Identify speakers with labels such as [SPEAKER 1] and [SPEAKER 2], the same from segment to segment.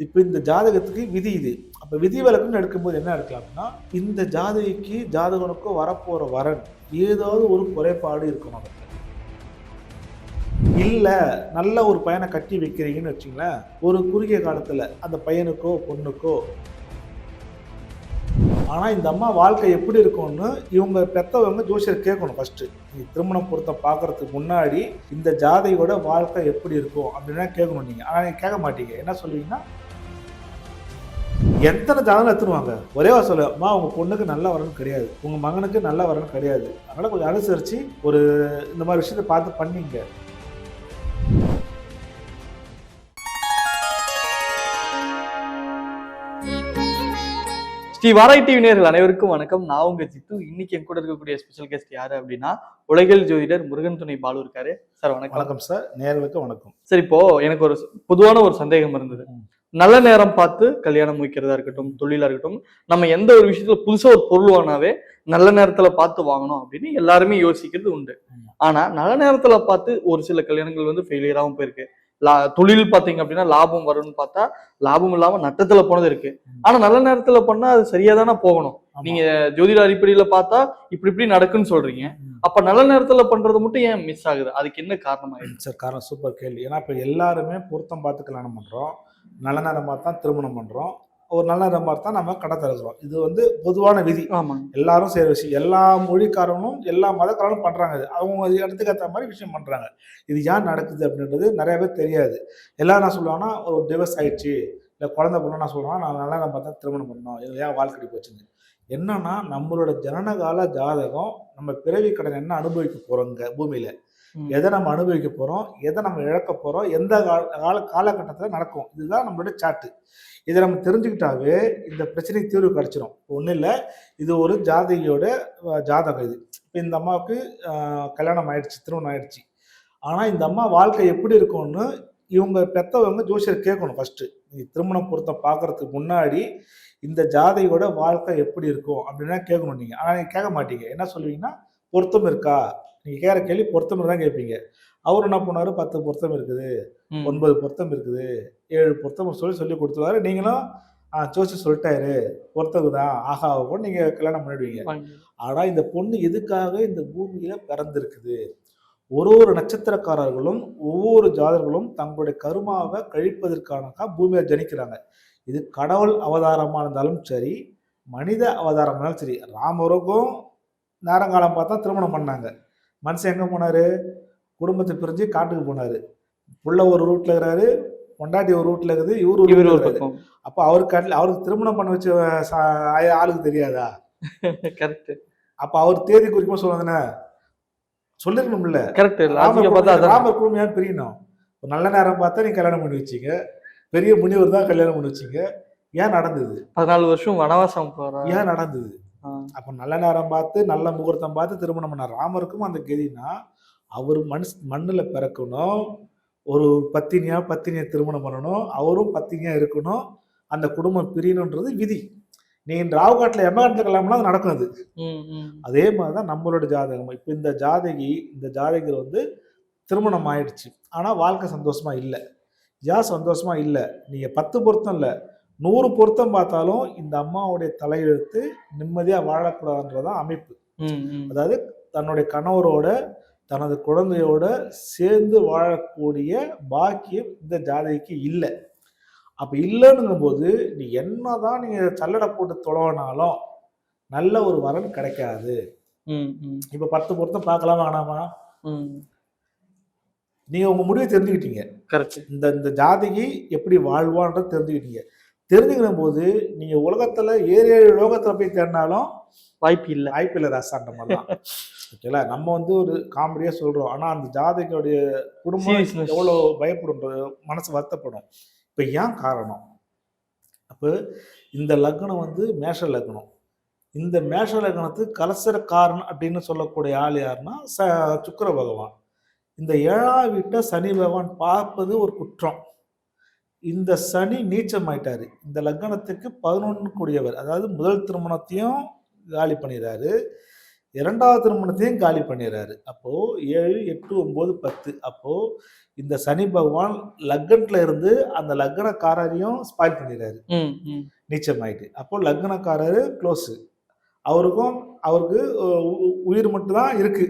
[SPEAKER 1] இப்போ இந்த ஜாதகத்துக்கு விதி இது. அப்ப விதி விலக்குன்னு எடுக்கும்போது என்ன எடுக்கலாம்னா, இந்த ஜாதகிக்கு ஜாதகனுக்கோ வரப்போற வரன் ஏதாவது ஒரு குறைபாடு இருக்கணும் அவர்ட்ட. இல்ல நல்ல ஒரு பையன கட்டி வைக்கிறீங்கன்னு வச்சுங்களேன், ஒரு குறுகிய காலத்துல அந்த பையனுக்கோ, பொண்ணுக்கோ ஆனா இந்த அம்மா வாழ்க்கை எப்படி இருக்கும்னு இவங்க பெத்தவங்க ஜோசியர் கேட்கணும் ஃபர்ஸ்ட்டு. நீ திருமணம் பொருத்தம் பார்க்கறதுக்கு முன்னாடி இந்த ஜாதகியோட வாழ்க்கை எப்படி இருக்கும் அப்படின்னா கேட்கணும் நீங்க. ஆனா நீங்க கேட்க மாட்டீங்க. என்ன சொல்லுவீங்கன்னா, எத்தனை ஜாதகம் எடுத்துருவாங்க ஒரே வாரம் சொல்லுமா உங்க பொண்ணுக்கு நல்ல வரணும் கிடையாது, உங்க மகனுக்கு நல்ல வரணும் கிடையாது, அதனால கொஞ்சம் அனுசரிச்சு ஒரு இந்த மாதிரி விஷயத்தை பார்த்து பண்ணீங்க.
[SPEAKER 2] ஸ்ரீ வாராய் டிவி நேயர்கள் அனைவருக்கும் வணக்கம். நான் உங்க ஜித்து. இன்னைக்கு என் கூட இருக்கக்கூடிய ஸ்பெஷல் கெஸ்ட் யாரு அப்படின்னா, உலகில் ஜோதிடர் முருகன் துணை பாலு இருக்காரு. சார் வணக்கம்.
[SPEAKER 1] வணக்கம் சார், நேயர்களுக்கு வணக்கம்.
[SPEAKER 2] சார், இப்போ எனக்கு ஒரு பொதுவான ஒரு சந்தேகம் இருந்தது. நல்ல நேரம் பார்த்து கல்யாணம் முடிக்கிறதா இருக்கட்டும், தொழிலா இருக்கட்டும், நம்ம எந்த ஒரு விஷயத்துல புதுசா ஒரு பொருள் வாங்கினாவே நல்ல நேரத்துல பார்த்து வாங்கணும் அப்படின்னு எல்லாருமே யோசிக்கிறது உண்டு. ஆனா நல்ல நேரத்துல பார்த்து ஒரு சில கல்யாணங்கள் வந்து ஃபெயிலியராகவும் போயிருக்கு. தொழில் பாத்தீங்க அப்படின்னா லாபம் வரும்னு பார்த்தா லாபம் இல்லாம நட்டத்துல போனது இருக்கு. ஆனா நல்ல நேரத்துல பண்ணா அது சரியா தானே போகணும். நீங்க ஜோதிட அடிப்படையில பார்த்தா இப்படி நடக்குன்னு சொல்றீங்க. அப்ப நல்ல நேரத்துல பண்றது மட்டும் ஏன் மிஸ் ஆகுது? அதுக்கு என்ன காரணமா இருக்கு
[SPEAKER 1] சார்? காரணம் சூப்பர் கேள்வி. ஏன்னா இப்ப எல்லாருமே பொருத்தம் பார்த்து கல்யாணம் பண்றோம், நல்ல நேரம் பார்த்து தான் திருமணம் பண்றோம், ஒரு நல்ல நேரம் பார்த்து தான் நம்ம கடை திறக்கிறோம். இது வந்து பொதுவான விதி. எல்லாரும் செய்யற விஷயம். எல்லா மொழிக்காரனும் எல்லா மதக்காரனும் பண்றாங்க. இது அவங்க இடத்துக்கு ஏற்ற மாதிரி விஷயம் பண்றாங்க. இது ஏன் நடக்குது அப்படின்றது நிறைய பேர் தெரியாது. எல்லாரும் என்ன சொல்லுவாங்கன்னா, ஒரு டிவோர்ஸ் ஆயிடுச்சு, இல்லை குழந்தை பொண்ணு நான் சொல்லுவாங்க, நான் நல்ல நேரம் பார்த்தா திருமணம் பண்ணணும், இது ஏன் வாழ்க்கை போச்சுங்க. என்னன்னா நம்மளோட ஜனனகால ஜாதகம் நம்ம பிறவி கடன் என்ன அனுபவிக்க போறோங்க பூமியில, எதை நம்ம அனுபவிக்க போறோம், எதை நம்ம இழக்க போறோம், எந்த காலகட்டத்தில் நடக்கும், இதுதான் நம்மளோட சாட்டு. இதை நம்ம தெரிஞ்சுக்கிட்டாவே இந்த பிரச்சனைக்கு தீர்வு கிடைச்சிடும். ஒன்றும் இல்லை, இது ஒரு ஜாதகியோட ஜாதகம். இது இப்போ இந்த அம்மாவுக்கு கல்யாணம் ஆயிடுச்சு, திருமணம் ஆயிடுச்சு. ஆனால் இந்த அம்மா வாழ்க்கை எப்படி இருக்கும்னு இவங்க பெத்தவங்க ஜோசியர் கேட்கணும் ஃபர்ஸ்ட்டு. நீ திருமணம் பொருத்தம் பார்க்கறதுக்கு முன்னாடி இந்த ஜாதகியோட வாழ்க்கை எப்படி இருக்கும் அப்படின்னா கேட்கணும் நீங்கள். ஆனால் நீங்கள் கேட்க மாட்டீங்க. என்ன சொல்லுவீங்கன்னா, பொருத்தம் இருக்கா? நீங்கள் கேட்குற கேள்வி பொருத்தம் தான் கேட்பீங்க. அவர் என்ன பண்ணாரு, 10 பொருத்தம் இருக்குது, 9 பொருத்தம் இருக்குது, 7 பொருத்தம் சொல்லி கொடுத்துருவாரு. நீங்களும் ஜோசி சொல்லிட்டாரு பொருத்தம் தான் ஆகா கூட நீங்கள் கல்யாணம் பண்ணிடுவீங்க. ஆனால் இந்த பொண்ணு எதுக்காக இந்த பூமியில பிறந்திருக்குது? ஒரு நட்சத்திரக்காரர்களும் ஒவ்வொரு ஜாதகர்களும் தங்களுடைய கருமாவை கழிப்பதற்கான பூமியை ஜனிக்கிறாங்க. இது கடவுள் அவதாரமாக இருந்தாலும் சரி, மனித அவதாரம் இருந்தாலும் சரி. ராமருக்கும் நேரங்காலம் பார்த்தா திருமணம் பண்ணாங்க. மனுஷன் எங்கே போனார்? குடும்பத்தை பிரிஞ்சு காட்டுக்கு போனார். புள்ள ஒரு ரூட்டில் இருக்கிறாரு, பொண்டாட்டி ஒரு ரூட்டில் இருக்குது, இவர் ஒரு ரூட்டில். அப்போ அவருக்கு திருமணம் பண்ண வச்ச ஆளுக்கு தெரியாதா? கரெக்ட். அப்போ அவர் தேதி குறிக்கும்போது சொல்லுவாங்கண்ணே சொல்லிருக்கணும்ல. கரெக்ட். ராமர் குடும்பம் பிரியணும். நல்ல நேரம் பார்த்தா நீ கல்யாணம் பண்ணி வச்சிங்க, பெரிய முனிவர் தான் கல்யாணம் பண்ணி வச்சிங்க. ஏன் நடந்தது? 14 வருஷம் வனவாசம் ஏன் நடந்தது? அப்ப நல்ல நேரம் பார்த்து நல்ல முகூர்த்தம் பார்த்து திருமணம் பண்ண ராமருக்கும் அந்த கதினா, அவர் மண்ணுல பிறக்கணும், ஒரு பத்தினியை திருமணம் பண்ணணும், அவரும் பத்தினியா இருக்கணும், அந்த குடும்பம் பிரியணுன்றது விதி. நீ ராவுகாட்டில் எம்மகாட்டில் கல்யாணம்னா அது நடக்கும். அது அதே மாதிரிதான் நம்மளோட ஜாதகம். இப்ப இந்த ஜாதகர் வந்து திருமணம் ஆயிடுச்சு, ஆனா வாழ்க்கை சந்தோஷமா இல்லை. ஏன் சந்தோஷமா இல்லை? நீங்க 10 பொருத்தம் இல்லை, 100 பொருத்தம் பார்த்தாலும் இந்த அம்மாவுடைய தலையெழுத்து நிம்மதியா வாழக்கூடாதுன்றதான் அமைப்பு. அதாவது தன்னுடைய கணவரோட தனது குழந்தையோட சேர்ந்து வாழக்கூடிய பாக்கியம் இந்த ஜாதகிக்கு இல்லை. அப்ப இல்லைன்னுங்கும் போது நீ என்னதான் நீங்க சல்லடை போட்டு தொலைவனாலும் நல்ல ஒரு வரன் கிடைக்காது. இப்ப 10 பொருத்தம் பார்க்கலாம் வேணாமா? நீங்க உங்க முடிவை தெரிஞ்சுக்கிட்டீங்க. இந்த ஜாதகி எப்படி வாழ்வான்றத தெரிஞ்சுக்கிட்டீங்க. தெரிஞ்சுக்கிற போது நீங்க உலகத்துல 7 லோகத்துல போய் தேடினாலும் வாய்ப்பு இல்லை ராசான்ற மாதிரி தான். ஓகேல, நம்ம வந்து ஒரு காமெடியா சொல்றோம், ஆனா அந்த ஜாதகியோடைய குடும்பம் எவ்வளவு பயப்படும், மனசு வருத்தப்படும். இப்ப ஏன் காரணம்? அப்ப இந்த லக்னம் வந்து மேஷ லக்னம். இந்த மேஷ லக்னத்துக்கு கலசரக்காரன் அப்படின்னு சொல்லக்கூடிய ஆள் யாருன்னா சுக்கிர பகவான். இந்த 7ஆம் வீட்டை சனி பகவான் பார்ப்பது ஒரு குற்றம். இந்த சனி நீச்சம் ஆயிட்டாரு. இந்த லக்னத்துக்கு 11 கூடியவர், அதாவது முதல் திருமணத்தையும் காலி பண்ணிடுறாரு, இரண்டாவது திருமணத்தையும் காலி பண்ணிடுறாரு. அப்போ 7, 8, 9, 10 அப்போ இந்த சனி பகவான் லக்னத்துல இருந்து அந்த லக்னக்காரரையும் ஸ்பாயில் பண்ணிடுறாரு, நீச்சமாயிட்டு. அப்போ லக்னக்காரரு க்ளோஸ், அவருக்கு உயிர் மட்டும் தான் இருக்கு,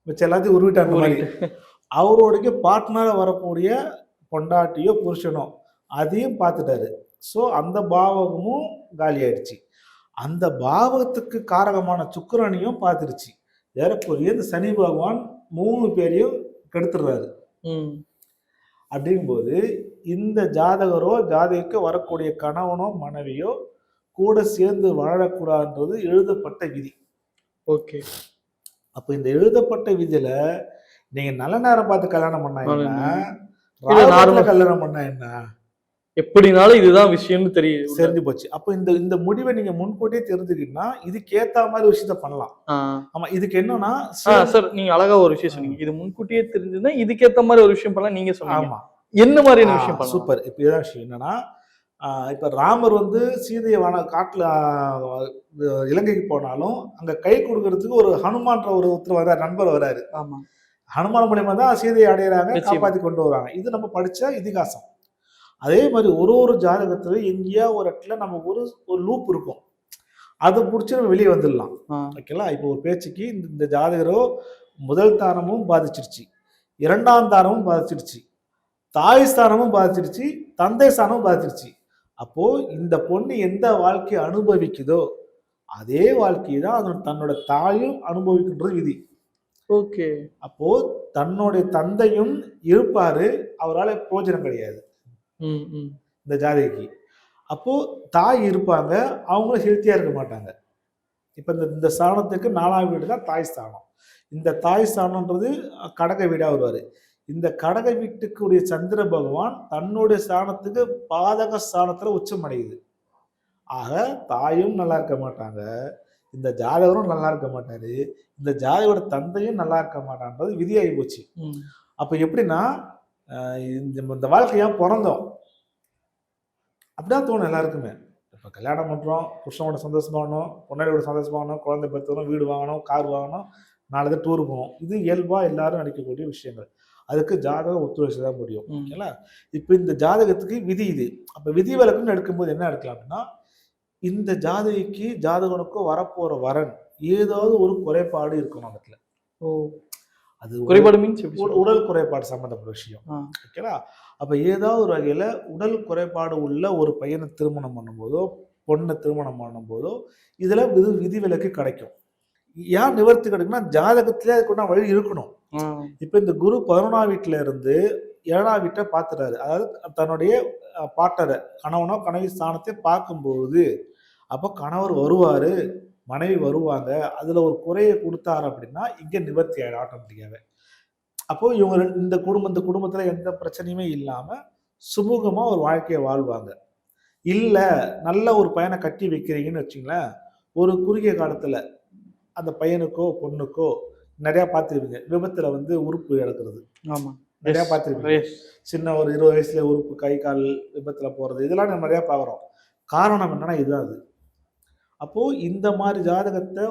[SPEAKER 1] மிச்சம் எல்லாத்தையும் உருவிட்டாங்க மாதிரி. அவரோடைய பார்ட்னராக வரக்கூடிய பொண்டாட்டியோ புருஷனோ அதையும் பார்த்துட்டாரு. ஸோ அந்த பாவகமும் காலி ஆயிடுச்சு. அந்த பாவகத்துக்கு காரகமான சுக்கிரனையும் பார்த்துருச்சு. ஏறக்குறைய இந்த சனி பகவான் 3 பேரையும் கெடுத்துடுறாரு. அப்படிங்கும்போது இந்த ஜாதகரோ ஜாதகிக்கு வரக்கூடிய கணவனோ மனைவியோ கூட சேர்ந்து வாழக்கூடாதுன்றது எழுதப்பட்ட விதி.
[SPEAKER 2] ஓகே.
[SPEAKER 1] அப்போ இந்த எழுதப்பட்ட விதியில நீங்க நல்ல நேரம் பார்த்து கல்யாணம் பண்ணா என்ன, கல்யாணம் பண்ணா என்ன,
[SPEAKER 2] எப்படினாலும் இதுதான் விஷயம்னு
[SPEAKER 1] தெரிஞ்சு போச்சு. அப்போ இந்த முடிவை நீங்க முன்கூட்டியே தெரிஞ்சுக்கிட்டீங்கன்னா இதுக்கு ஏத்த மாதிரி விஷயத்த பண்ணலாம். ஆமா, இதுக்கு என்னன்னா
[SPEAKER 2] சார் நீங்க அழகா ஒரு விஷயம் சொன்னீங்க, இது முன்கூட்டியே தெரிஞ்சுன்னா இதுக்கு ஏத்த மாதிரி ஒரு விஷயம் பண்ணலாம் நீங்க சொன்னீங்க.
[SPEAKER 1] ஆமா,
[SPEAKER 2] என்ன மாதிரியான விஷயம் பண்ணலாம்?
[SPEAKER 1] சூப்பர். இப்போ இதான் விஷயம் என்னன்னா, இப்ப ராமர் சீதையை காட்டுல இலங்கைக்கு போனாலும் அங்க கை கொடுக்கறதுக்கு ஒரு ஹனுமான்ற ஒருத்தர் வர்றாரு, நண்பர் வராரு.
[SPEAKER 2] ஆமா,
[SPEAKER 1] ஹனுமான் மூலியமா தான் சீதையை அடையிறாங்க, காப்பாத்தி கொண்டு வராங்க. இது நம்ம படிச்ச இதிகாசம். அதே மாதிரி ஒரு ஜாதகத்துல எங்கேயா ஒரு இடத்துல நம்ம ஒரு லூப் இருக்கும், அதை பிடிச்சி நம்ம வெளியே வந்துடலாம். ஓகேங்களா? இப்போ ஒரு பேச்சுக்கு இந்த ஜாதகரோ முதல் தாரமும் பாதிச்சிருச்சு, 2ஆம் தாரமும் பாதிச்சிருச்சு, தாய் ஸ்தானமும் பாதிச்சிருச்சு, தந்தை ஸ்தானமும் பாதிச்சிருச்சு. அப்போ இந்த பொண்ணு எந்த வாழ்க்கையை அனுபவிக்குதோ அதே வாழ்க்கையை தான் அது தன்னோட தாயும் அனுபவிக்கின்றது விதி.
[SPEAKER 2] ஓகே.
[SPEAKER 1] அப்போ தன்னுடைய தந்தையும் இருப்பாரு, அவரால் பிரயோஜனம் கிடையாது இந்த ஜாதகிக்கு. அப்போ தாய் இருப்பாங்க, அவங்களும் ஹெல்த்தியா இருக்க மாட்டாங்க. இப்ப இந்த ஸ்தானத்துக்கு 4ஆம் வீடு தான் தாய் ஸ்தானம். இந்த தாய் ஸ்தானம்ன்றது கடக வீடா வருவாரு. இந்த கடக வீட்டுக்குரிய சந்திர பகவான் தன்னுடைய ஸ்தானத்துக்கு பாதக ஸ்தானத்துல உச்சம் அடையுது. ஆக தாயும் நல்லா இருக்க மாட்டாங்க, இந்த ஜாதகரும் நல்லா இருக்க மாட்டாரு, இந்த ஜாதகோட தந்தையும் நல்லா இருக்க மாட்டான்றது விதியாகி போச்சு. அப்ப எப்படின்னா, இந்த வாழ்க்கையா பிறந்தோம் அப்படிதான் தோணும் எல்லாருக்குமே. இப்ப கல்யாணம் பண்றோம், புருஷனோட சந்தோஷமாகணும், பொன்னாடியோட சந்தோஷமாகணும், குழந்தை பெற்றோம், வீடு வாங்கணும், கார் வாங்கணும், 4 டூர் போகணும். இது இயல்பா எல்லாரும் நடிக்கக்கூடிய விஷயங்கள். அதுக்கு ஜாதகம் ஒத்துழைச்சுதான் முடியும். ஓகேங்களா? இப்ப இந்த ஜாதகத்துக்கு விதி இது. அப்ப விதி விலக்குன்னு எடுக்கும்போது என்ன எடுக்கலாம் அப்படின்னா, இந்த ஜாதகிக்கு ஜாதகனுக்கோ வரப்போற வரன் ஏதாவது ஒரு குறைபாடு இருக்கணும் இடத்துல. அது
[SPEAKER 2] குறைபாடு மீன்ஸ்
[SPEAKER 1] உடல் குறைபாடு சம்பந்தப்பட்ட விஷயம். ஓகேங்களா? அப்ப ஏதாவது ஒரு வகையில உடல் குறைபாடு உள்ள ஒரு பையனை திருமணம் பண்ணும்போதோ பொண்ணை திருமணம் பண்ணும்போதோ இதுல விதி விலக்கு கிடைக்கும். ஏன் நிவர்த்தி கிடைக்கும்னா ஜாதகத்திலே அதுக்குள்ள வழி இருக்கணும். இப்ப இந்த குரு 11ஆம் வீட்டுல இருந்து 7ஆம் வீட்டை பார்த்துட்டாரு, அதாவது தன்னுடைய பார்ட்னரை கணவனோ கனவி ஸ்தானத்தை பார்க்கும்போது அப்போ கணவர் வருவாரு, மனைவி வருவாங்க, அதுல ஒரு குறையை கொடுத்தாரு அப்படின்னா இங்க நிவர்த்தி ஆயிடும் ஆட்டோமேட்டிக்காவே. அப்போ இவங்க இந்த குடும்பத்துல எந்த பிரச்சனையுமே இல்லாம சுமூகமா ஒரு வாழ்க்கையை வாழ்வாங்க. இல்ல நல்ல ஒரு பையனை கட்டி வைக்கிறீங்கன்னு வச்சுங்களேன், ஒரு குறுகிய காலத்துல அந்த பையனுக்கோ பொண்ணுக்கோ நிறைய பார்த்துருப்பீங்க, விபத்துல உறுப்பு இழக்கிறது.
[SPEAKER 2] ஆமா,
[SPEAKER 1] நிறைய பார்த்துருப்பீங்க. சின்ன ஒரு 20 வயசுல உறுப்பு கை கால் விபத்துல போறது, இதெல்லாம் நம்ம நிறைய பார்க்குறோம். காரணம் என்னன்னா இதுதான் அது. அப்போ இந்த மாதிரி ஜாதகத்தை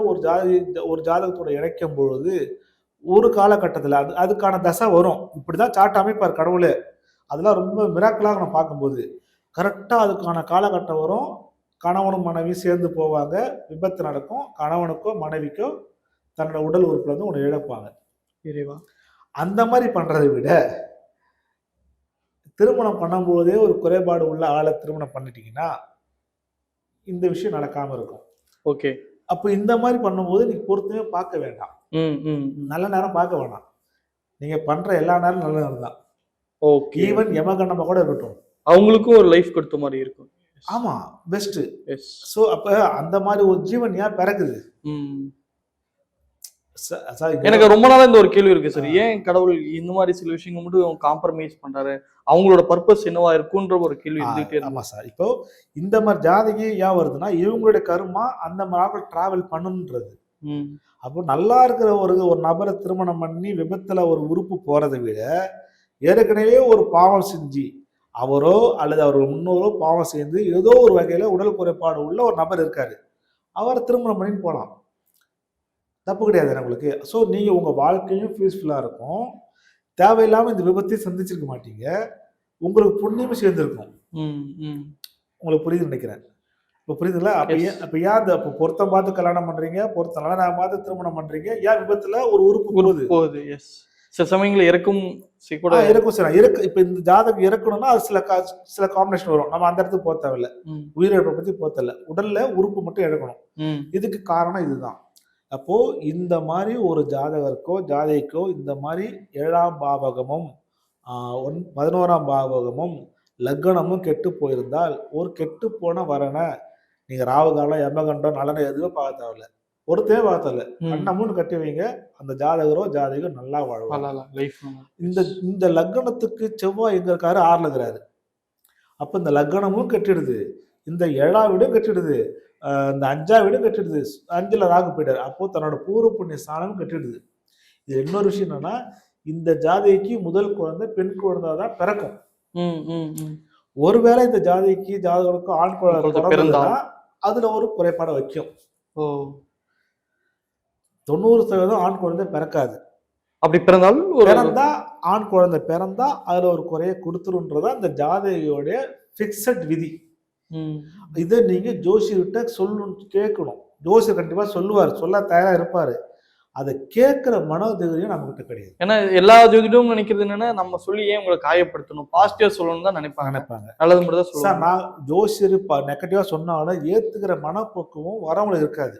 [SPEAKER 1] ஒரு ஜாதகத்தோட இணைக்கும் பொழுது ஒரு காலகட்டத்தில் அதுக்கான தசை வரும். இப்படிதான் சார்ட் அமைப்பார் கடவுளே. அதெல்லாம் ரொம்ப மிராக்கலாக நம்ம பார்க்கும்போது கரெக்டாக அதுக்கான காலகட்டம் வரும். கணவனும் மனைவி சேர்ந்து போவாங்க, விபத்து நடக்கும், கணவனுக்கோ மனைவிக்கோ தன்னோட உடல் உறுப்புல ஒன்று இழப்பாங்க. அந்த மாதிரி பண்றதை விட திருமணம் பண்ணும்போதே ஒரு குறைபாடு உள்ள ஆளை திருமணம் பண்ணிட்டீங்கன்னா இந்த விஷயம் நடக்காம இருக்கும்.
[SPEAKER 2] ஓகே.
[SPEAKER 1] அப்போ இந்த மாதிரி பண்ணும்போது நீங்க பொறுத்துமே பார்க்க வேண்டாம், நல்ல நேரம் பார்க்க வேண்டாம். நீங்க பண்ற எல்லா நேரம் நல்ல நேரம் தான்.
[SPEAKER 2] ஓகே.
[SPEAKER 1] ஈவன் யமகண்டமா கூட இருக்கட்டும்,
[SPEAKER 2] அவங்களுக்கும் ஒரு லைஃப் கொடுத்த மாதிரி இருக்கும்.
[SPEAKER 1] ஆமா, பெஸ்ட். சோ அப்ப அந்த மாதிரி ஒரு ஜீவன் ஏன் பிறகுது?
[SPEAKER 2] எனக்கு ரொம்ப நாளா இந்த ஒரு கேள்வி இருக்கு சார், ஏன் கடவுள் இந்த மாதிரி சில விஷயங்கள் மட்டும் காம்ப்ரமைஸ் பண்றாரு, அவங்களோட பர்பஸ் என்னவா இருக்குன்ற ஒரு கேள்வி இருந்துட்டே இருக்கு.
[SPEAKER 1] ஆமா சார், இப்போ இந்த மாதிரி ஜாதகி ஏன் வருதுன்னா இவங்களுடைய கர்மா அந்த மாதிரி டிராவல் பண்ணுன்றது. அப்போ நல்லா இருக்கிற ஒரு நபரை திருமணம் பண்ணி விபத்துல ஒரு உறுப்பு போறதை விட ஏற்கனவே ஒரு பாவம் செஞ்சு அவரோ அல்லது அவர் முன்னோரோ பாவம் செய்து ஏதோ ஒரு வகையில உடல் குறைபாடு உள்ள ஒரு நபர் இருக்காரு, அவரை திருமணம் பண்ணி போலாம். தப்பு கிடையாது உங்களுக்கு. ஸோ நீங்க உங்க வாழ்க்கையும் பீஸ்ஃபுல்லா இருக்கும். தேவையில்லாம இந்த விபத்தையும் சந்திச்சிருக்க மாட்டீங்க. உங்களுக்கு புண்ணியமும் சேர்ந்திருக்கும். உங்களுக்கு புரியுதுன்னு நினைக்கிறேன். இப்போ புரியுதுங்களா? அப்ப ஏன் அப்போ பொருத்தம் பார்த்து கல்யாணம் பண்றீங்க, பொருத்தம் நல்ல பார்த்து திருமணம் பண்றீங்க, ஏன் விபத்துல ஒரு உறுப்பு போகுது?
[SPEAKER 2] எஸ். சில சமயங்கள்ல இறக்கும் கூட
[SPEAKER 1] இறக்கும் சார். இப்ப இந்த ஜாதகம் இறக்கணும்னா அது சில காம்பினேஷன் வரும். நம்ம அந்த இடத்துக்கு போக தேவையில்ல. உயிரிழப்பை பத்தி போக தேவையில்ல. உடல்ல உறுப்பு மட்டும் இழக்கணும். இதுக்கு காரணம் இதுதான். அப்போ இந்த மாதிரி ஒரு ஜாதகருக்கோ ஜாதைக்கோ இந்த மாதிரி 7ஆம் பாவகமும் 11ஆம் பாவகமும் லக்னமும் கெட்டு போயிருந்தால், ஒரு கெட்டு போன வரனை நீங்க ராவுகாலம், யமகண்டம், நலனை எதுவுமே பார்க்க தேவையில்ல. ஒருத்தே பார்த்தல கண்ணமுன்னு கட்டி வைங்க, அந்த ஜாதகரோ ஜாதகோ நல்லா வாழ்வாங்க. இந்த லக்னத்துக்கு செவ்வாய் எங்க இருக்காரு? 6ல இருக்கிறாரு. அப்ப இந்த லக்னமும் கெட்டிடுது, இந்த 7ஆம் வீடும் கெட்டிடுது, இந்த 5ஆம் வீடும் கெட்டிடுது, 5ல ராகு போயிட்டாரு. அப்போ தன்னோட பூர்வ புண்ணிய ஸ்தானமும் கெட்டிடுது. இது இன்னொரு விஷயம் என்னன்னா, இந்த ஜாதிக்கு முதல் குழந்தை பெண் குழந்தை தான் பிறக்கும். ஒருவேளை இந்த ஜாதிக்கு ஜாதகனுக்கும் ஆண் குழந்தை பிறந்தா அதுல ஒரு குறைபாடை வைக்கும். 90% ஆண் குழந்தை பிறக்காது.
[SPEAKER 2] அப்படி பிறந்தா
[SPEAKER 1] ஆண் குழந்தை பிறந்தா அதுல ஒரு குறைய கொடுத்துருன்றதா இந்த ஜாதகையோட பிக்சட் விதி. இதை நீங்க ஜோசியர்கிட்ட கேட்கணும். ஜோசியர் கண்டிப்பா சொல்லுவார், சொல்ல தயாரா இருப்பாரு. அதை கேட்கிற மனோதைரியம் நம்ம கிட்ட கிடையாது.
[SPEAKER 2] ஏன்னா எல்லா ஜோதிடமும் நினைக்கிறது என்னன்னா, நம்ம சொல்லி ஏன் உங்களை காயப்படுத்தணும், பாசிட்டிவா சொல்லணும் தான் நினைப்பாங்க. நல்லது மட்டும் தான் சொல்லுவாங்க.
[SPEAKER 1] நான் ஜோசியர் நெகட்டிவா சொன்னாலும் ஏத்துக்கிற மனப்போக்கமும் வரவங்களுக்கு இருக்காது.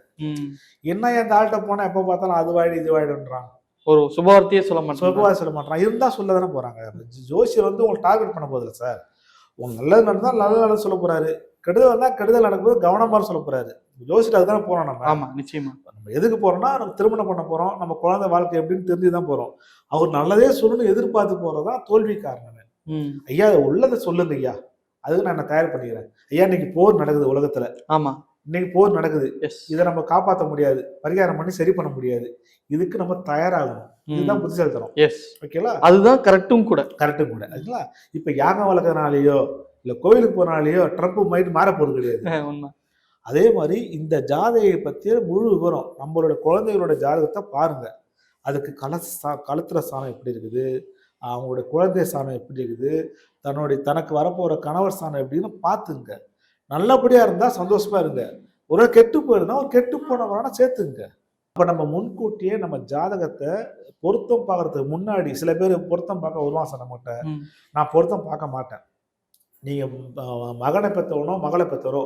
[SPEAKER 1] என்ன எந்த ஆள்கிட்ட போனா எப்ப பார்த்தாலும் அது வாயிடு இது வாயிடுன்றாங்க.
[SPEAKER 2] ஒரு சுபவார்த்தையே சொல்ல
[SPEAKER 1] மாட்டான். இருந்தா சொல்ல தானே போறாங்க. ஜோசியர் வந்து உங்களுக்கு டார்கெட் பண்ண போதில்லை சார். உங்களுக்கு நல்லது நடந்தா நல்லது சொல்ல போறாரு, கெடுதல் வந்தா கெடுதல் நடக்கும்போது கவனமா சொல்ல போறாரு. ஜோசியர் அதுதானே போறோம் நம்ம.
[SPEAKER 2] ஆமா, நிச்சயமா.
[SPEAKER 1] நம்ம எதுக்கு போறோம்னா, நம்ம திருமணம் பண்ண போறோம், நம்ம குழந்தை வாழ்க்கை எப்படின்னு தெரிஞ்சுதான் போறோம். அவர் நல்லதே சொல்லணும்னு எதிர்பார்த்து போறதுதான் தோல்வி காரணமே. ஐயா உள்ளதை சொல்லுங்க ஐயா, அதுக்கு நான் என்ன தயார் பண்ணிக்கிறேன். ஐயா இன்னைக்கு போர் நடக்குது உலகத்துல.
[SPEAKER 2] ஆமா,
[SPEAKER 1] இன்னைக்கு போர் நடக்குது. இதை நம்ம காப்பாற்ற முடியாது, பரிகாரம் பண்ணி சரி பண்ண முடியாது. இதுக்கு நம்ம தயாராகணும். இதுதான் புத்திசாலித்தனம். ஓகேங்களா?
[SPEAKER 2] அதுதான் கரெக்டும் கூட.
[SPEAKER 1] அதுங்களா? இப்ப யாகம் வளர்க்கறனாலேயோ இல்ல கோவிலுக்கு போனாலேயோ ட்ரம்ப் மைண்ட் மாற போறது கிடையாது. அதே மாதிரி இந்த ஜாதகையை பற்றிய முழு விவரம் நம்மளோட குழந்தைகளோட ஜாதகத்தை பாருங்க. அதுக்கு கலத்திர ஸ்தானம் எப்படி இருக்குது, அவங்களோட குழந்தை ஸ்தானம் எப்படி இருக்குது, தனக்கு வரப்போற கணவர் ஸ்தானம் எப்படின்னு பார்த்துங்க. நல்லபடியா இருந்தா சந்தோஷமா இருங்க. ஒரு கெட்டு போயிருந்தா ஒரு கெட்டு போனவரான சேர்த்துங்க. அப்ப நம்ம முன்கூட்டியே நம்ம ஜாதகத்தை பொருத்தம் பார்க்கறதுக்கு முன்னாடி, சில பேர் பொருத்தம் பார்க்க வருவான் சார் நம்மகிட்ட. நான் பொருத்தம் பார்க்க மாட்டேன். நீங்க மகனை பெற்றவனோ மகளை பெற்றவரோ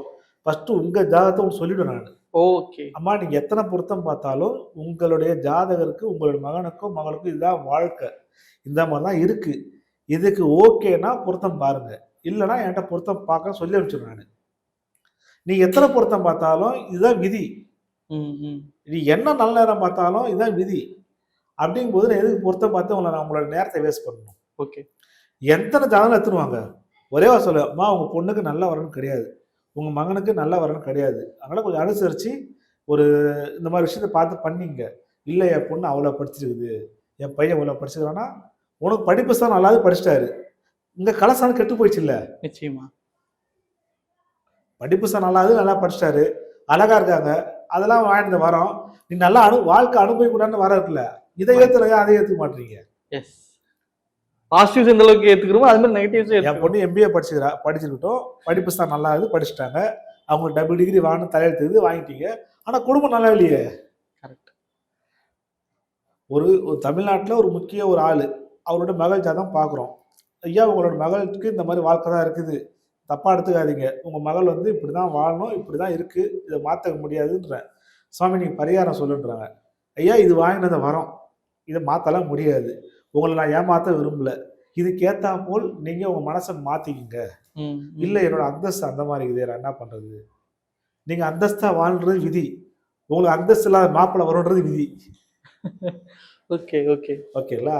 [SPEAKER 1] ஃபர்ஸ்ட் உங்க ஜாதகத்தை சொல்லிவிடும். நான்
[SPEAKER 2] ஓகே
[SPEAKER 1] அம்மா, நீங்க எத்தனை பொருத்தம் பார்த்தாலும் உங்களுடைய ஜாதகருக்கு உங்களுடைய மகனுக்கும் மகளுக்கும் இதுதான் வாழ்க்கை, இந்த மாதிரி தான் இருக்கு. இதுக்கு ஓகேனா பொருத்தம் பாருங்க, இல்லைன்னா என்கிட்ட பொருத்தம் பார்க்க சொல்லி அனுப்பிச்சிடுறேன். நான் நீங்க எத்தனை பொருத்தம் பார்த்தாலும் இதுதான் விதி. நீ என்ன நல்ல நேரம் பார்த்தாலும் இதுதான் விதி. அப்படிங்கும்போது நான் எதுக்கு பொருத்தம் பார்த்து உங்களோட நேரத்தை வேஸ்ட் பண்ணணும்?
[SPEAKER 2] ஓகே,
[SPEAKER 1] எத்தனை ஜாதகம் எடுத்துருவாங்க, ஒரே சொல்ல அம்மா உங்க பொண்ணுக்கு நல்ல வரணும் கிடையாது, உங்க மகனுக்கு நல்ல வரணும் கிடையாது, அதனால கொஞ்சம் அனுசரிச்சு ஒரு இந்த மாதிரி விஷயத்த பார்த்து பண்ணீங்க. இல்லை என் பொண்ணு அவ்வளோ படிச்சிருக்குது, என் பையன் அவ்வளோ படிச்சிருக்கானா, உனக்கு படிப்பு தான் நல்லாவது படிச்சிட்டாரு, இங்க கலசானம் கெட்டு போயிடுச்சு. இல்ல
[SPEAKER 2] நிச்சயமா
[SPEAKER 1] படிப்பு தான் நல்லா படிச்சிட்டாரு, அழகா இருக்காங்க, அதெல்லாம் வாழ்ந்து வரோம். நீ நல்லா வாழ்க்கை அனுபவிக்கூடாதுன்னு வர இருக்குல்ல, இதை ஏத்துலையா அதை ஏத்துக்க மாட்டீங்க.
[SPEAKER 2] பாசிட்டிவ்ஸ் எந்த அளவுக்கு ஏத்துக்கிறோமோ அது மாதிரி நெகட்டிவ்ஸ்.
[SPEAKER 1] என் பொண்ணு MBA படிச்சிருக்கட்டும், படிப்பு தான் நல்லா இது படிச்சுட்டாங்க, அவங்க டபுள் டிகிரி வாங்கணும் தலையெழுத்து வாங்கிட்டீங்க, ஆனா குடும்பம் நல்லா இல்லையே.
[SPEAKER 2] கரெக்ட்.
[SPEAKER 1] ஒரு தமிழ்நாட்டில் ஒரு முக்கிய ஒரு ஆளு, அவரோட மகள் ஜாதகம் பார்க்குறோம். ஐயா உங்களோட மகளுக்கு இந்த மாதிரி வாழ்க்கை தான் இருக்குது, தப்பா எடுத்துக்காதீங்க, உங்க மகள் வந்து இப்படிதான் வாழணும், இப்படிதான் இருக்கு, இதை மாற்ற முடியாதுன்ற. சுவாமி நீங்க பரிகாரம் சொல்லுன்றாங்க. ஐயா இது வாங்கினதை வரோம், இதை மாற்றலாம் முடியாது, உங்களை நான் ஏமாத்த விரும்பல, இதுக்கேத்தா போல் நீங்க உங்க மனசை மாத்திக்கிங்க. இல்ல என்னோட அந்தஸ்து அந்த மாதிரி இருக்குது, நான் என்ன பண்றது, நீங்க அந்தஸ்தா வாழ்றது விதி, உங்களுக்கு அந்தஸ்து இல்லாத மாப்பிள்ளை வரும்ன்றது விதி.
[SPEAKER 2] ஓகே ஓகே
[SPEAKER 1] ஓகேங்களா?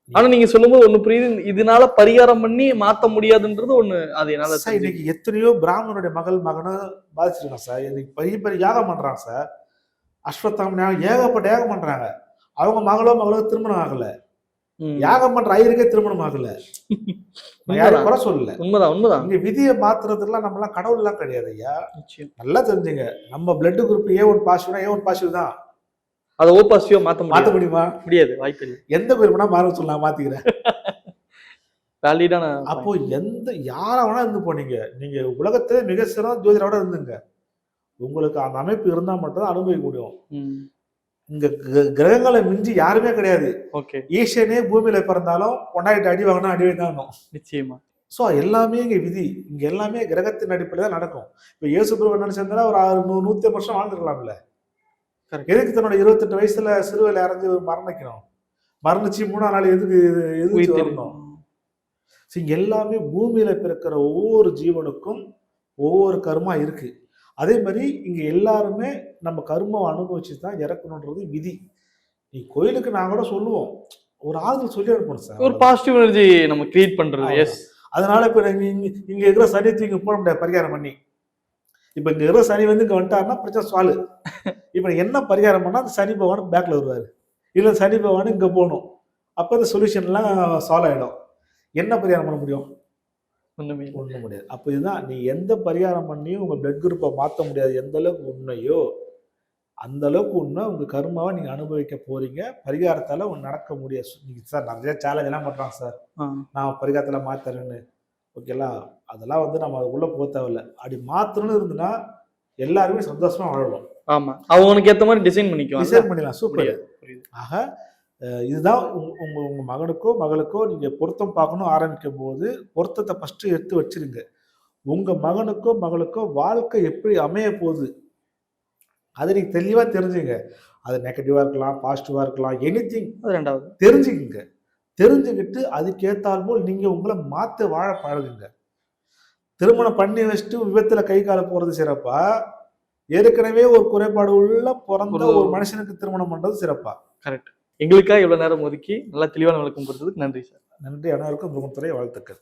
[SPEAKER 2] ஆனா நீங்க சொல்லும்போது ஒண்ணு புரியுது, இதனால பரிகாரம் பண்ணி மாத்த முடியாதுன்றது ஒண்ணு. அது என்னால
[SPEAKER 1] சார் இன்னைக்கு எத்தனையோ பிராமணனுடைய மகனை பாதிச்சிருக்கான் சார். இன்னைக்கு பெரிய யாகம் பண்றாங்க சார், அஸ்வத்தாம ஏகப்பட்ட யாகம் பண்றாங்க, அவங்க மகளோ திருமணம் ஆகல, யாகம் பண்ற ஐயருக்கே திருமணம் ஆகல. யாரும் குறை சொல்லல,
[SPEAKER 2] உண்மைதான்.
[SPEAKER 1] இங்க விதியை மாத்துறதுலாம் நம்ம எல்லாம் கடவுள் எல்லாம் கிடையாது ஐயா. நல்லா தெரிஞ்சுங்க, நம்ம blood group A1 பாசிட்டிவ்னா A1 positive தான்,
[SPEAKER 2] அதை ஓ பாசிட்டிவா மாத்த
[SPEAKER 1] மாத்த
[SPEAKER 2] முடியுமா?
[SPEAKER 1] முடியுமா?
[SPEAKER 2] முடியாது, வாய்ப்பு இல்லை.
[SPEAKER 1] எந்த கோயில் வேணா மாற சொல்லலாம், மாத்திக்கிறேன்.
[SPEAKER 2] வேலிடான
[SPEAKER 1] அப்போ யாரா வேணா இருந்து போனீங்க, நீங்க உலகத்திலே மிக சிறந்த ஜோதிடரோட இருந்துங்க, உங்களுக்கு அந்த அமைப்பு இருந்தா மட்டும் தான் அனுபவிக்க முடியும். இங்க கிரகங்களை மிஞ்சி யாருமே கிடையாது.
[SPEAKER 2] ஓகே.
[SPEAKER 1] ஈசனே பூமியில பிறந்தாலும் பொண்டாயிட்டு அடி வாங்கினா அடி வாங்கணும்.
[SPEAKER 2] நிச்சயமா.
[SPEAKER 1] ஸோ எல்லாமே இங்க விதி. இங்க எல்லாமே கிரகத்தின் அடிப்படையில் தான் நடக்கும். இப்போ இயேசு பிரபு நினைச்சிருந்தா ஒரு 150 வருஷம் வாழ்ந்துருக்கலாம்ல. எதுக்கு தன்னோட 28 வயசுல சிறுவையில் இறந்து மரணிக்கணும்? மரணிச்சு 3ஆம் நாள் எதுக்கு வரணும்? இங்க எல்லாமே பூமியில பிறக்கிற ஒவ்வொரு ஜீவனுக்கும் ஒவ்வொரு கர்மா இருக்கு. அதே மாதிரி இங்க எல்லாருமே நம்ம கர்மாவை அனுபவிச்சு தான் இறக்கணுன்றது விதி. நீ கோயிலுக்கு நான் கூட சொல்லுவோம், ஒரு ஆறுதல் சொல்லி அனுப்பணும் சார்.
[SPEAKER 2] ஒரு பாசிட்டிவ் எனர்ஜி நம்ம கிரியேட் பண்றது. எஸ்.
[SPEAKER 1] அதனால இப்ப இங்க இருக்கிற சனி தூக்கி போட முடியாது பரிகாரம் பண்ணி. இப்ப இங்க இருக்கிற சனி வந்து இங்க வந்துட்டாருன்னா பிரச்சனை சால்வ். இப்ப என்ன பரிகாரம் பண்ணா அந்த சனி பகவான் பேக்ல வருவாரு, இல்ல சனி பகவான் இங்க போகணும். அப்ப இந்த சொல்யூஷன் எல்லாம் சால்வ் ஆயிடும். என்ன பரிகாரம் பண்ண முடியும்? ஒண்ணு முடியாது. அப்ப இதுதான், நீ எந்த பரிகாரம் பண்ணியும் உங்க பிளட் குரூப்பை மாற்ற முடியாது. எந்த அளவுக்கு உண்மையோ அந்த அளவுக்கு உண்மை உங்க கர்மாவை நீங்க அனுபவிக்க போறீங்க. பரிகாரத்தால நடக்க முடியாது. நீங்க சார் நிறைய சேலஞ்ச் எல்லாம் பண்றாங்க சார், நான் பரிகாரத்துல மாத்துறேன்னு. ஓகேங்களா, அதெல்லாம் வந்து நம்ம அதுக்குள்ள போக தேவையில்ல. அப்படி மாத்தணும்னு இருந்துன்னா எல்லாருமே சந்தோஷமா வாழலாம்.
[SPEAKER 2] ஆமா, அவனுக்கு ஏத்த மாதிரி டிசைன் பண்ணிக்கலாம்.
[SPEAKER 1] சூப்பர். ஆக இதுதான் உங்க மகனுக்கோ மகளுக்கோ நீங்க பொருத்தம் பார்க்கணும் ஆரம்பிக்கும் போது பொருத்தத்தை ஃபர்ஸ்ட் எடுத்து வச்சிருங்க. உங்க மகனுக்கோ மகளுக்கோ வாழ்க்கை எப்படி அமைய போகுது அதை நீங்க தெளிவா தெரிஞ்சுங்க. அது நெகட்டிவா இருக்கலாம், பாசிட்டிவா இருக்கலாம், எனிதிங்
[SPEAKER 2] ரெண்டாவது
[SPEAKER 1] தெரிஞ்சுக்குங்க. தெரிஞ்சுக்கிட்டு அதுக்கேத்தால் போல் நீங்க உங்களை மாத்த வாழ பழகுங்க. திருமணம் பண்ணி வச்சுட்டு விபத்துல கை கால போறது சிறப்பா, ஏற்கனவே ஒரு குறைபாடு உள்ள பிறந்த ஒரு மனுஷனுக்கு திருமணம் பண்றது சிறப்பா?
[SPEAKER 2] கரெக்ட். எங்களுக்காக இவ்வளவு நேரம் ஒதுக்கி நல்லா தெளிவான விளக்கம் கொடுத்ததுக்கு நன்றி சார்.
[SPEAKER 1] நன்றி. அனைவருக்கும் முகத்துறை வாழ்த்துக்கள்.